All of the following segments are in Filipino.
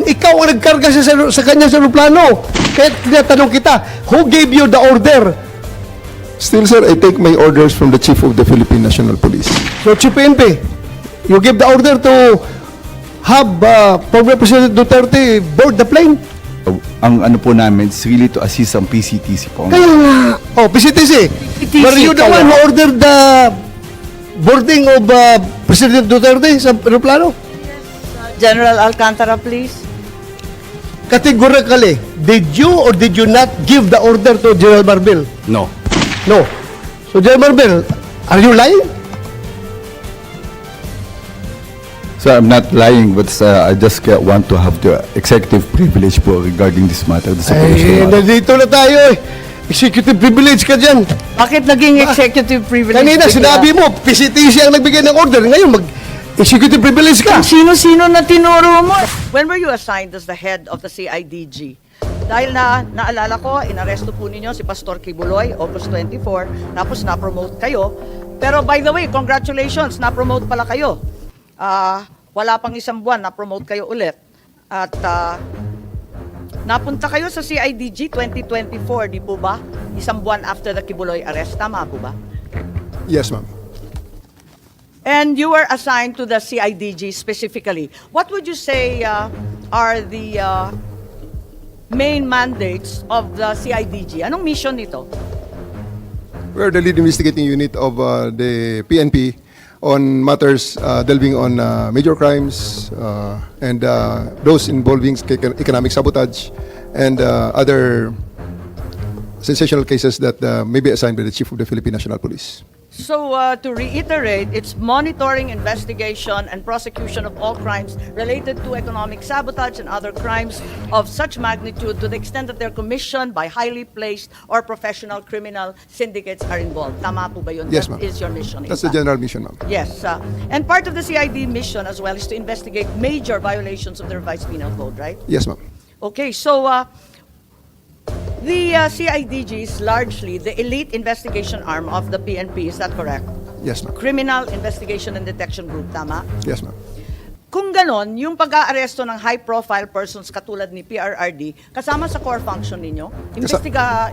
Ikaw ang nagkarga sa kanya sa aeroplano. Kaya tinatanong kita, who gave you the order? Still, sir, I take my orders from the Chief of the Philippine National Police. So, Chief PNP, you give the order to have former President Duterte board the plane? Ang ano po namin is really to assist ang PCTC po. Kaya nga. Oh, PCTC. Were you the one who ordered the boarding of President Duterte sa aeroplano? General Alcantara, please. Categorically, did you or did you not give the order to General Marbil? No. No. So, General Marbil, are you lying? So I'm not lying, but I just want to have the executive privilege po regarding this matter. Ay, nandito na tayo eh. Executive privilege ka dyan. Bakit naging executive privilege? Kanina, bigla? sinabi mo, PCTC ang nagbigay ng order. Ngayon, mag-executive privilege ka. Kung sino-sino na tinuro mo. When were you assigned as the head of the CIDG? Dahil naalala ko, inaresto po ninyo si Pastor Kibuloy, August 24, tapos na-promote kayo. Pero by the way, congratulations, na-promote pala kayo. Wala pang isang buwan, na-promote kayo ulit. At napunta kayo sa CIDG 2024, di po ba? Isang buwan after the Kibuloy arrest, tama po ba? Yes, ma'am. And you were assigned to the CIDG specifically. What would you say are the main mandates of the CIDG? Anong mission nito? We're the lead investigating unit of the PNP on matters delving on major crimes and those involving economic sabotage and other sensational cases that may be assigned by the Chief of the Philippine National Police. So to reiterate, it's monitoring, investigation, and prosecution of all crimes related to economic sabotage and other crimes of such magnitude to the extent that they're commissioned by highly placed or professional criminal syndicates are involved. Tama po ba yun? Yes, ma'am. That is your mission. That's the general mission, ma'am. Yes. And part of the CID mission as well is to investigate major violations of the revised penal code, right? Yes, ma'am. Okay, so the CIDG is largely the elite investigation arm of the PNP, is that correct? Yes, ma'am. Criminal Investigation and Detection Group, tama? Yes, ma'am. Kung ganon, yung pag-aaresto ng high-profile persons katulad ni Prrd, kasama sa core function ninyo?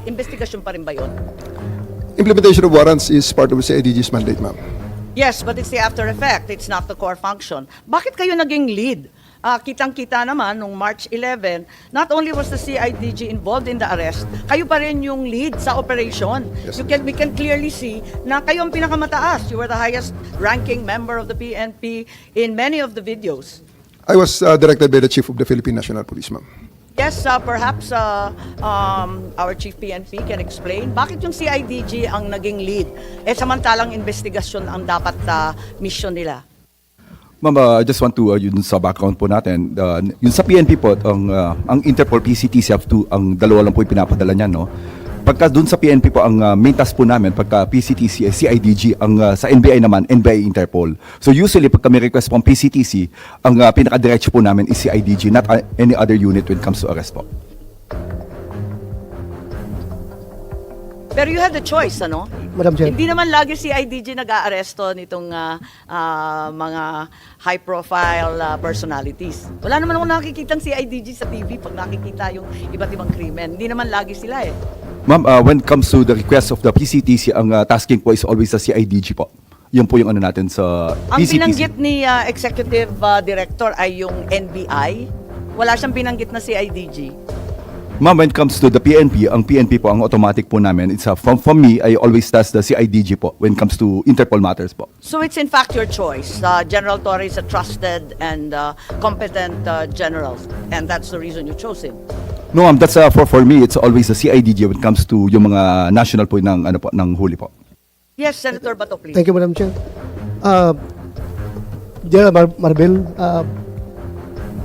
Investigasyon pa rin ba yun? Implementation of warrants is part of the CIDG's mandate, ma'am. Yes, but it's the after effect. It's not the core function. Bakit kayo naging lead? Kitang-kita naman, nung March 11, not only was the CIDG involved in the arrest, kayo pa rin yung lead sa operation. Yes. We can clearly see na kayo ang pinakamataas. You were the highest ranking member of the PNP in many of the videos. I was directed by the Chief of the Philippine National Police, ma'am. Yes, perhaps our Chief PNP can explain. Bakit yung CIDG ang naging lead? Samantalang investigasyon ang dapat mission nila. Ma'am, I just want to, yun sa background po natin, yun sa PNP po, ang Interpol PCTC ang dalawa lang po yung pinapadala niya, no? Pagka dun sa PNP po, ang main task po namin, pagka PCTC, CIDG, ang sa NBI naman, NBI Interpol. So usually, pagka may request po ang PCTC, ang pinaka-diretso po namin is CIDG, not any other unit when it comes to arrest po. Pero you had the choice, ano? Madam Chair. Hindi naman lagi CIDG nag-aaresto nitong mga high-profile personalities. Wala naman ako nakikitang CIDG sa TV pag nakikita yung iba't ibang krimen. Hindi naman lagi sila eh. Ma'am, when it comes to the request of the PCTC, ang tasking po is always sa CIDG po. Yun po yung ano natin sa Ang PCTC. binanggit ni Executive Director ay yung NBI. Wala siyang binanggit na CIDG. Ma'am, when it comes to the PNP, ang PNP po, ang automatic po namin, it's from me, I always task the CIDG po when it comes to Interpol matters po. So it's in fact your choice. General Torre is a trusted and competent general, and that's the reason you chose him. No, ma'am, that's for me, it's always the CIDG when it comes to yung mga national po ng, ano po, ng huli po. Yes, Senator Bato, please. Thank you, Madam Chair. General Marbil,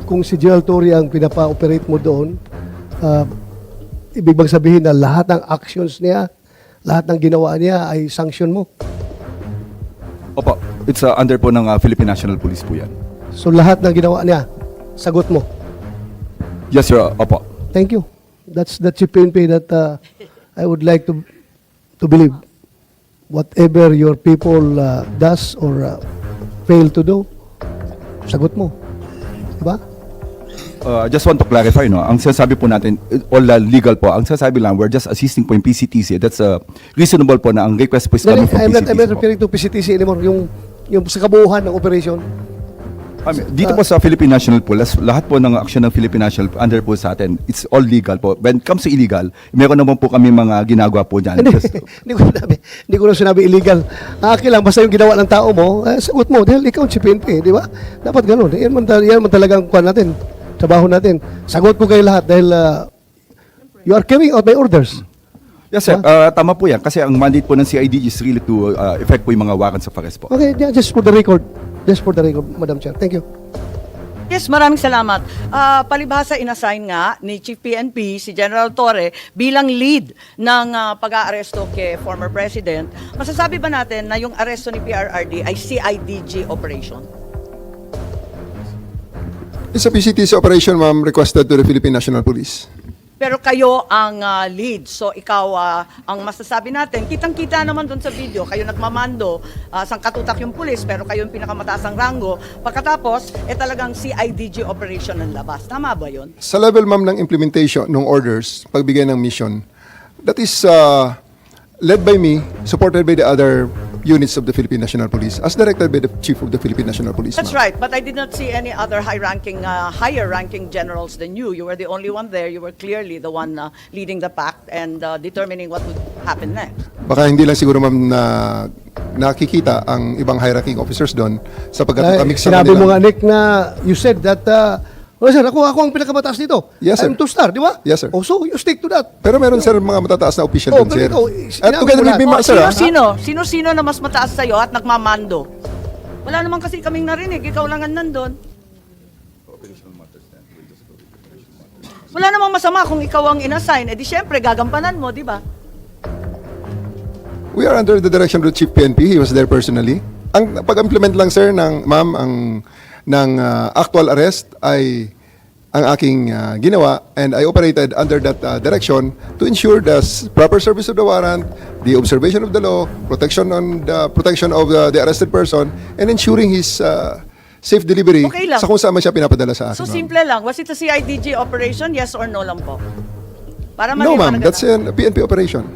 kung si General Torre ang pinapa-operate mo doon, ibig bang sabihin na lahat ng actions niya, lahat ng ginawa niya ay sanction mo? Opo, it's under po ng Philippine National Police po yan. So lahat ng ginawa niya, sagot mo? Yes, sir, opo. Thank you. That's the PNP that I would like to believe. Whatever your people does or fail to do, sagot mo. Diba? Just want to clarify, no? Ang sinasabi po natin, all legal po. Ang sinasabi lang, we're just assisting po yung PCTC. That's reasonable po na ang request po is coming from I'm PCTC not po. referring to PCTC anymore. Yung sa kabuuan ng operation. Dito po sa Philippine National Police, lahat po ng action ng Philippine National under po sa atin, it's all legal po. When it comes to illegal, meron naman po kami mga ginagawa po dyan. Hindi ko na sinabi illegal. Akin lang, basta yung ginawa ng tao mo, sagot mo, dahil ikaw si PNP, di ba? Dapat ganun. Yan man talagang kuha natin, trabaho natin. Sagot ko kayo lahat dahil you are carrying out my orders. Yes, sir. Tama po yan. Kasi ang mandate po ng CIDG is really to effect po yung mga warrants of arrest po. Okay, yeah, just for the record. Just for the record, Madam Chair. Thank you. Yes, maraming salamat. Palibhasa inassign nga ni Chief PNP si General Torre bilang lead ng pag-aaresto kay former President. Masasabi ba natin na yung aresto ni PRRD ay CIDG operation? It's a PCTC operation, ma'am, requested to the Philippine National Police. Pero kayo ang lead. So ikaw ang masasabi natin. Kitang-kita naman doon sa video, kayo nagmamando, sangkatutak yung pulis, pero kayo yung pinakamataas ang rango. Pagkatapos, talagang CIDG operation ng labas. Tama ba yun? Sa level, ma'am, ng implementation ng orders, pagbigay ng mission, that is led by me, supported by the other units of the Philippine National Police, as directed by the Chief of the Philippine National Police. That's ma'am. right, but I did not see any other higher-ranking generals than you. You were the only one there. You were clearly the one leading the pack and determining what would happen next. Baka hindi lang siguro, ma'am, na nakikita ang ibang high-ranking officers doon sapagkat kamix sa Sinabi mo kanila. nga, Nick, na you said that, sir, ako ang pinakamataas dito. Yes, sir. I'm two-star, di ba? Yes, sir. Oh, so you stick to that. Pero meron, sir, mga matataas na official doon, pero sir. ikaw, At together with me, ma'am, sir, Sino-sino na mas mataas sa'yo at nagmamando? Wala naman kasi kaming narinig. Ikaw lang ang nandun. Wala namang masama kung ikaw ang inassign. Di syempre, gagampanan mo, di ba? we are under the direction of the Chief PNP. He was there personally. Ang pag-implement lang, sir, ng ma'am, ng actual arrest ay ang aking ginawa, and I operated under that direction to ensure the proper service of the warrant, the observation of the law, protection of the arrested person, and ensuring his safe delivery Okay lang. sa kung saan man siya pinapadala sa akin. So ma'am. simple lang. Was it a CIDG operation? Yes or no lang po? Para No, ma'am. maliwanag That's na. a PNP operation.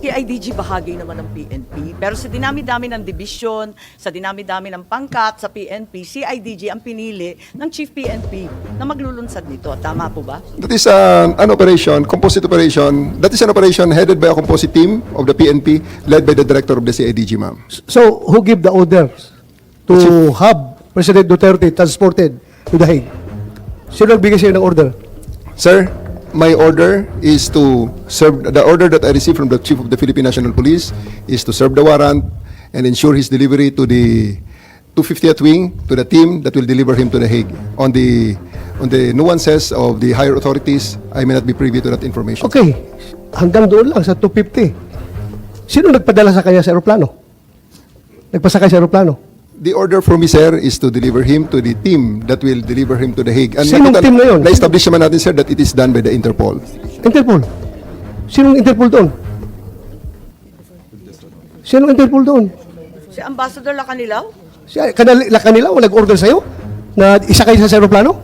CIDG bahagi naman ng PNP. Pero sa dinami-dami ng division, sa dinami-dami ng pangkat sa PNP, CIDG ang pinili ng Chief PNP na maglulunsad nito. Tama po ba? That is an operation, composite operation. That is an operation headed by a composite team of the PNP, led by the director of the CIDG, ma'am. So, who give the orders to have President Duterte transported to The Hague? Sino nagbigay sa'yo ng order? Sir, my order is to serve, the order that I received from the Chief of the Philippine National Police is to serve the warrant and ensure his delivery to the 250th Wing, to the team that will deliver him to The Hague. On the nuances of the higher authorities, I may not be privy to that information. Okay, hanggang doon lang sa 250. Sino nagpadala sa kanya sa aeroplano? Nagpasakay sa aeroplano? The order for me, sir, is to deliver him to the team that will deliver him to The Hague. And Sinong team na yun? Na-establish naman natin, sir, that it is done by the Interpol. Interpol. Sinong Interpol doon? Sinong Interpol doon? Si Ambassador Lacanilaw? Kanila o nag-order sa'yo na isakay sa aeroplano?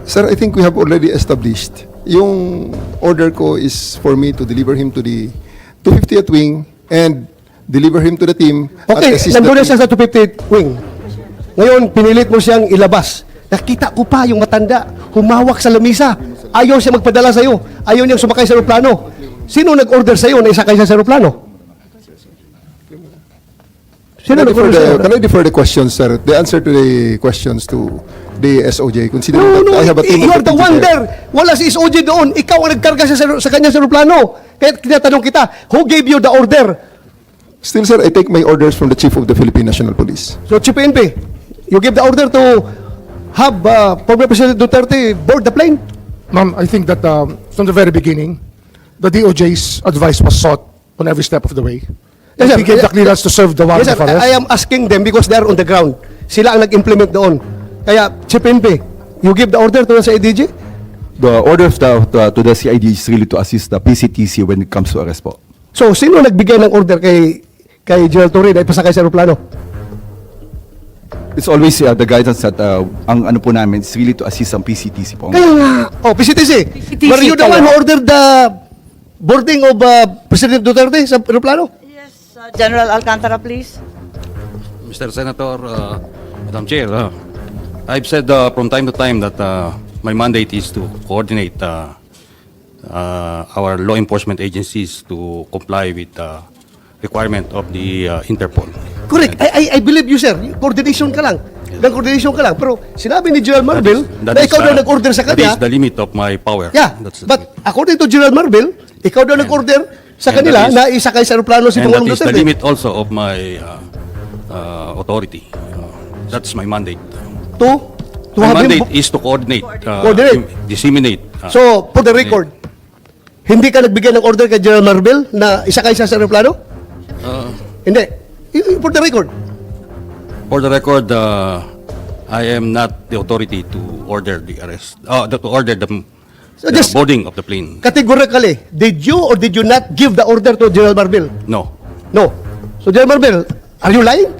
Sir, I think we have already established. Yung order ko is for me to deliver him to the 250th Wing and deliver him to the team. Okay, at assist nandun na the siya sa 250th Wing. Ngayon, pinilit mo siyang ilabas. Nakita ko pa yung matanda, humawak sa lamisa. Ayaw siya magpadala sa'yo. Ayaw niyang sumakay sa aeroplano. Sino nag-order sa'yo na isakay siya sa aeroplano? Sino nag-order sa'yo? Can I defer the questions, sir? The answer to the questions to the SOJ, considering No, that I have a team you of are the PNP one there. there. Wala si SOJ doon. Ikaw ang nagkarga sa kanya sa aeroplano. Kaya tinatanong kita, who gave you the order? Still, sir, I take my orders from the Chief of the Philippine National Police. So, Chief PNP, you give the order to have former President Duterte board the plane? Ma'am, I think that from the very beginning, the DOJ's advice was sought on every step of the way. Yes, sir. We gave the clearance to serve the warrant Yes, sir. of arrest. I am asking them because they are on the ground. Sila ang nag-implement doon. Kaya, Chief PNP, you give the order to the CIDG? The order of to the CID is really to assist the PCTC when it comes to arrest po. So, sino nagbigay ng order kay General Torre na ipasakay sa aeroplano? It's always the guidance that ang ano po namin is really to assist ang PCTC po. Kaya nga, PCTC. PCTC Were you the kayo. one who ordered the boarding of President Duterte sa aeroplano? Yes, General Alcantara, please. Mr. Senator, Madam Chair, I've said from time to time that my mandate is to coordinate our law enforcement agencies to comply with the requirement of the Interpol. Correct. I believe you, sir. Coordination ka lang. Coordination ka lang. Pero sinabi ni General Marvel na ikaw daw nag-order sa That kanya. is the limit of my power. Yeah, That's the but limit. according to General Marvel, ikaw daw nag-order sa and kanila that is- na isakay sa aeroplano si And that Pangulong is the Duterte. limit also of my authority. That's my mandate. To My have him. mandate is to coordinate, Coordinate. disseminate. So, for the record, hindi ka nagbigay ng order kay General Marvel na isakay siya sa aeroplano? Hindi. For the record. For the record, I am not the authority to order the arrest, to order the So just- boarding of the plane. Categorically, did you or did you not give the order to General Marvel? No. No. So, General Marvel, are you lying?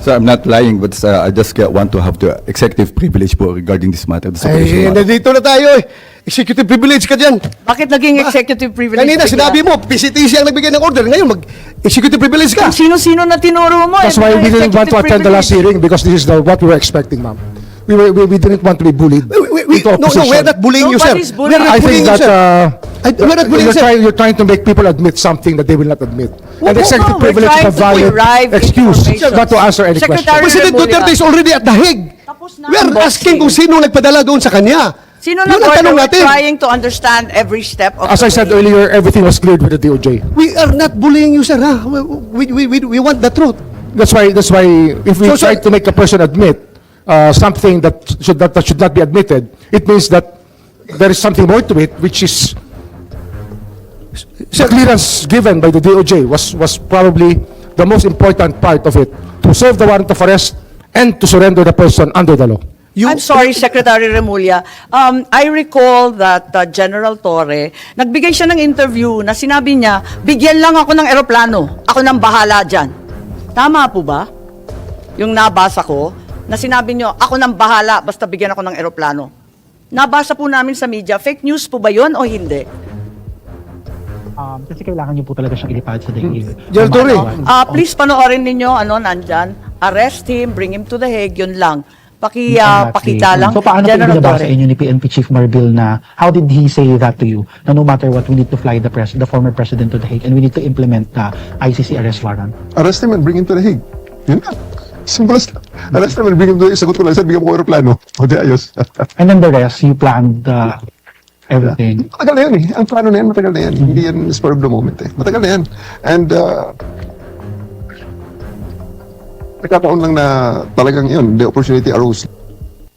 So I'm not lying, but I just want to have the executive privilege po regarding this matter. This Ay, operation matter. nandito na tayo eh. Executive privilege ka dyan. Bakit naging executive privilege? Kanina, bigla? sinabi mo, PCTC ang nagbigay ng order. Ngayon, mag-executive privilege ka. Kung sino-sino na tinuro mo. That's eh, why may we didn't want to executive attend the last privilege. hearing because this is what we were expecting, ma'am. We didn't want to be bullied into No, opposition. we're not bullying you, sir. Nobody's bullying. We're not I bullying think you, that sir. We're not bullying, sir. you're trying to make people admit something that they will not admit. And No, executive we're privilege is trying a to valid derive excuse information. not to answer any question. Secretary- President Remulla. Duterte is already at the Hague. Tapos na We're ang asking boxing. kung sino nagpadala doon sa kanya. Sino Yun na ang tanong order? natin. We're trying to understand every step of As the I said way. earlier, everything was cleared with the DOJ. We are not bullying you, sir. Ha? We want the truth. That's why if we So, try to make a person admit something that should not be admitted, it means that there is something more to it, which is the clearance given by the DOJ was probably the most important part of it, to serve the warrant of arrest and to surrender the person under the law. I'm sorry, Secretary Remulla. I recall that General Torre, nagbigay siya ng interview na sinabi niya, bigyan lang ako ng eroplano. Ako nang bahala dyan. Tama po ba? Yung nabasa ko, na sinabi niyo, ako nang bahala, basta bigyan ako ng eroplano. Nabasa po namin sa media, fake news po ba yun o hindi? Kasi kailangan niyo po talaga siyang ilipad sa daigdig. General Torre. Please panoorin ninyo, nandyan, arrest him, bring him to the Hague, yun lang. Pakita lang. So paano po General binaba Torre. sa inyo ni PNP Chief Marbil na how did he say that to you? Na no matter what, we need to fly the former president to the Hague and we need to implement the ICC arrest warrant. Arrest him and bring him to the Hague. Yun na. Simple as arrest him and bring him to the Hague. Sagot ko lang, sir, bigyan mo ko aeroplano. O di, ayos. And then the rest, you planned everything. Matagal na yan eh. Ang plano na yan, matagal na yan. Hindi yan spur of the moment eh. Matagal na yan. And nagkataon lang na talagang yun, the opportunity arose.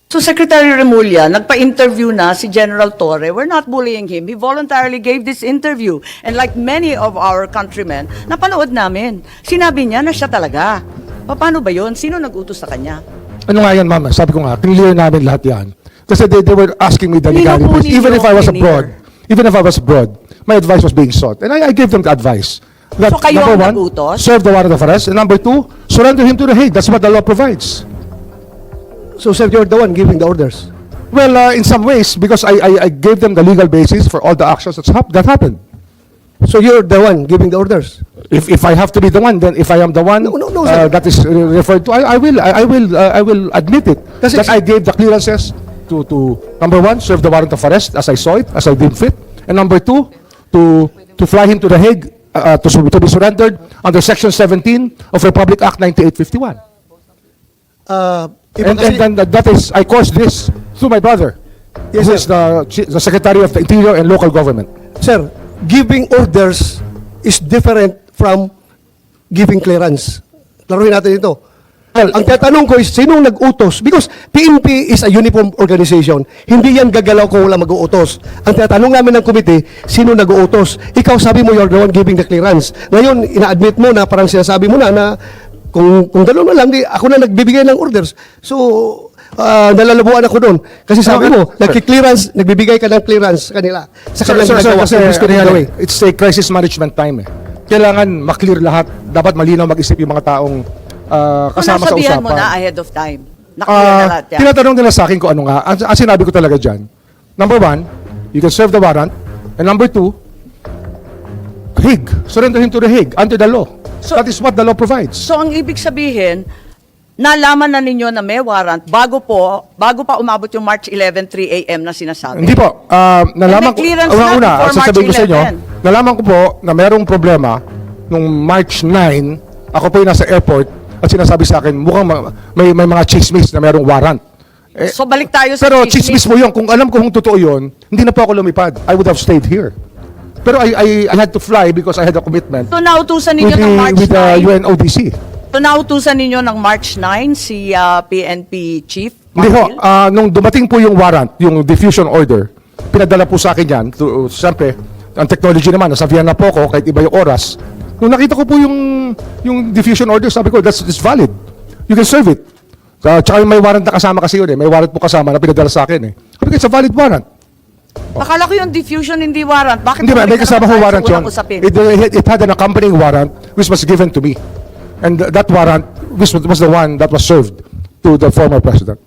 So Secretary Remulla, nagpa-interview na si General Torre. We're not bullying him. He voluntarily gave this interview. And like many of our countrymen, napanood namin. Sinabi niya na siya talaga. Paano ba yun? Sino nag-utos sa kanya? Ano nga yan, mama? Sabi ko nga, clear namin lahat yan. Kasi they were asking me the Clear po legalities. Even ninyo, if I was clear. abroad, my advice was being sought. And I gave them the advice. That, So kayo number ang one, nag-utos? serve the warrant of arrest. And number two, surrender him to the Hague. That's what the law provides. So, sir, you're the one giving the orders. Well, in some ways, because I gave them the legal basis for all the actions that happened. So, you're the one giving the orders. If I have to be the one, then if I am the one No, sir. that is referred to, I will admit it. Kasi- That I gave the clearances to number one, serve the warrant of arrest as I saw it, as I deemed fit, and number two, to fly him to the Hague to be surrendered under Section 17 of Republic Act 9851. Iba kasi- And that is, I caused this through my brother, Yes, who sir. is the Secretary of the Interior and Local Government. Sir, giving orders is different from giving clearance. Laruin natin ito. Well, ang tatanong ko is, sinong nag-utos? Because PNP is a uniform organization. Hindi yan gagalaw kung wala mag-uutos. Ang tatanong namin ng komite, sino nag-uutos? Ikaw sabi mo, you're the one giving the clearance. Ngayon, ina-admit mo na parang sinasabi mo na kung gano'n na lang, di, ako na nagbibigay ng orders. So, nalalabuan ako doon. Kasi sabi mo, nagki-clearance, nagbibigay ka ng clearance sa kanila. Sa kanilang ginagawa. Kasi Gusto nila gawin. it's a crisis management time eh. Kailangan maklear lahat. Dapat malinaw mag-isip yung mga taong kasama sa nasabihan usapan. mo na ahead of time. Nakita na lahat yan. Tinatanong nila sa akin kung ano nga. Ang sinabi ko talaga dyan, number one, you can serve the warrant. And number two, Hague. Surrender him to the Hague under the law. So- That is what the law provides. So ang ibig sabihin, nalaman na ninyo na may warrant bago pa umabot yung March 11, 3 a.m. na sinasabi. Hindi po. Nalaman may ko, clearance na una, before sasabihin ko March sa inyo, 11. nalaman ko po na merong problema nung March 9, ako po yung nasa airport at sinasabi sa akin, mukhang may mga chismis na merong warrant. So balik tayo sa Pero chismis mo yun. Kung alam ko kung totoo yun, hindi na po ako lumipad. I would have stayed here. Pero I had to fly because I had a commitment So nautusan with ninyo ng March the 9. UNODC. So nautusan ninyo ng March 9 si PNP Chief Hindi ho, Martil? nung dumating po yung warrant, yung diffusion order, pinadala po sa akin yan. Siyempre, ang technology naman, nasa Vienna po ako, kahit iba yung oras. Nung nakita ko po yung diffusion order, sabi ko, it's valid. You can serve it. Tsaka may warrant na kasama kasi yun eh. May warrant po kasama na pinadala sa akin eh. Sabi ko, it's a valid warrant. Akala ko yung diffusion hindi warrant. Bakit Hindi ba, may kasama ko warrant yun. Usapin? It had an accompanying warrant which was given to me. And that warrant was the one that was served to the former president.